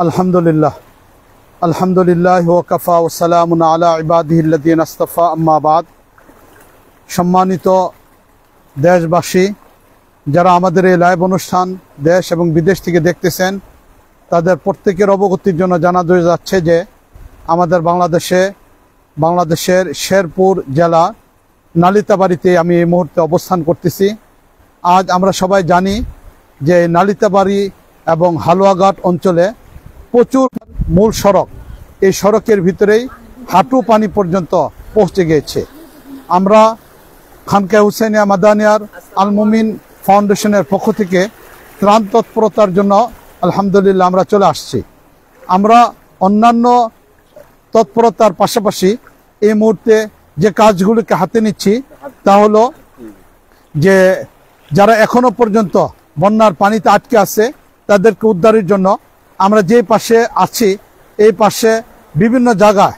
আলহামদুলিল্লাহ আলহামদুলিল্লাহ ওয়াকাফা ওয়া সালামুন আলা ইবাদিহিল্লাযীনা ইসতাফা আম্মা বাদ। সম্মানিত দেশবাসী, যারা আমাদের এই লাইভ অনুষ্ঠান দেশ এবং বিদেশ থেকে দেখতেছেন, তাদের প্রত্যেকের অবগতির জন্য জানানো যাচ্ছে যে আমাদের বাংলাদেশের শেরপুর জেলা নালিতাবাড়িতে আমি এই মুহূর্তে অবস্থান করতেছি। আজ আমরা সবাই জানি যে নালিতাবাড়ি এবং হালুয়াঘাট অঞ্চলে প্রচুর মূল সড়ক, এই সড়কের ভিতরেই হাঁটু পানি পর্যন্ত পৌঁছে গিয়েছে। আমরা খানকা হুসাইনিয়া মাদানিয়ার আল মুমিন ফাউন্ডেশনের পক্ষ থেকে ত্রাণ তৎপরতার জন্য আলহামদুলিল্লাহ আমরা চলে আসছি। আমরা অন্যান্য তৎপরতার পাশাপাশি এই মুহূর্তে যে কাজগুলিকে হাতে নিচ্ছি তা হলো যে যারা এখনো পর্যন্ত বন্যার পানিতে আটকে আছে তাদেরকে উদ্ধারের জন্য আমরা যে পাশে আছি এই পাশে বিভিন্ন জায়গায়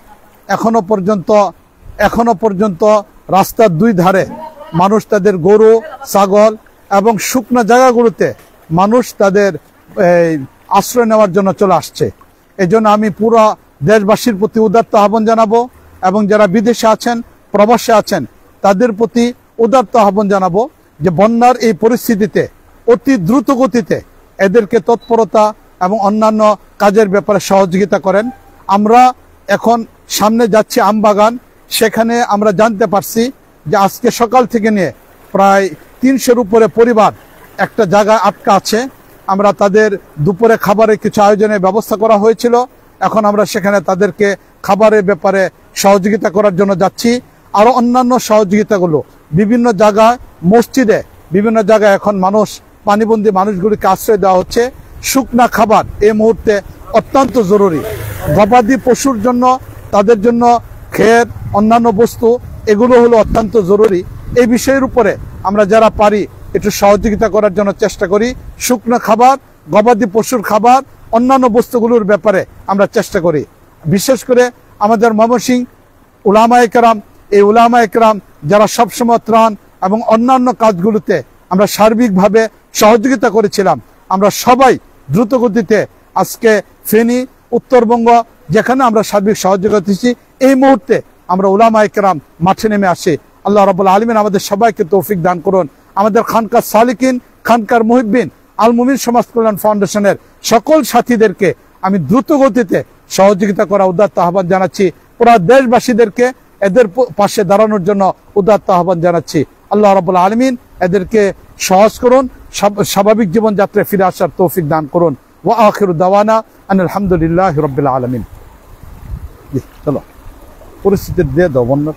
এখনো পর্যন্ত রাস্তার দুই ধারে মানুষ তাদের গরু ছাগল এবং শুকনো জায়গাগুলোতে মানুষ তাদের আশ্রয় নেওয়ার জন্য চলে আসছে। এই জন্য আমি পুরো দেশবাসীর প্রতি উদাত্ত আহ্বান জানাবো এবং যারা বিদেশে আছেন প্রবাসে আছেন তাদের প্রতি উদাত্ত আহ্বান জানাবো যে বন্যার এই পরিস্থিতিতে অতি দ্রুত গতিতে এদেরকে তৎপরতা এবং অন্যান্য কাজের ব্যাপারে সহযোগিতা করেন। আমরা এখন সামনে যাচ্ছি আমবাগান, সেখানে আমরা জানতে পারছি যে আজকে সকাল থেকে নিয়ে প্রায় 300-র উপরে পরিবার একটা জায়গায় আটকা আছে। আমরা তাদের দুপুরে খাবারের কিছু আয়োজনের ব্যবস্থা করা হয়েছিল, এখন আমরা সেখানে তাদেরকে খাবারের ব্যাপারে সহযোগিতা করার জন্য যাচ্ছি। আরও অন্যান্য সহযোগিতাগুলো বিভিন্ন জায়গায় মসজিদে বিভিন্ন জায়গায় এখন পানিবন্দী মানুষগুলিকে আশ্রয় দেওয়া হচ্ছে। শুকনা খাবার এই মুহূর্তে অত্যন্ত জরুরি। গবাদি পশুর জন্য তাদের জন্য খের অন্যান্য বস্তু এগুলো হলো অত্যন্ত জরুরি। এই বিষয়ের উপরে আমরা যারা পারি একটু সহযোগিতা করার জন্য চেষ্টা করি। শুকনো খাবার, গবাদি পশুর খাবার, অন্যান্য বস্তুগুলোর ব্যাপারে আমরা চেষ্টা করি। বিশেষ করে আমাদের ময়মনসিংহ উলামায়ে কেরাম, এই উলামায়ে কেরাম যারা সবসময় ত্রাণ এবং অন্যান্য কাজগুলোতে আমরা সার্বিকভাবে সহযোগিতা করেছিলাম, আমরা সবাই দ্রুত গতিতে আজকে ফেনী উত্তরবঙ্গ যেখানে আমরা সার্বিক সহযোগিতা দিচ্ছি, এই মুহূর্তে আমরা উলামায়ে কেরাম মাঠে নেমে আসি। আল্লাহ রাব্বুল আলামিন আমাদের সবাইকে তৌফিক দান করুন। আমাদের খানকার সালিকিন, খানকার মুহিব্বিন, আল মুমিন সমাজ কল্যাণ ফাউন্ডেশনের সকল সাথীদেরকে আমি দ্রুত গতিতে সহযোগিতা করা উদাত্ত আহ্বান জানাচ্ছি। পুরা দেশবাসীদেরকে এদের পাশে দাঁড়ানোর জন্য উদাত্ত আহ্বান জানাচ্ছি। আল্লাহ রাব্বুল আলামিন এদেরকে সহজ করুন, স্বাভাবিক জীবনযাত্রায় ফিরে আসার তৌফিক দান করুন। ওয়া আখিরু দাওয়ানা আনিল হামদুলিল্লাহি রাব্বিল আলামিন। চলো পরিস্থিতি দিয়ে দাও বন্যা।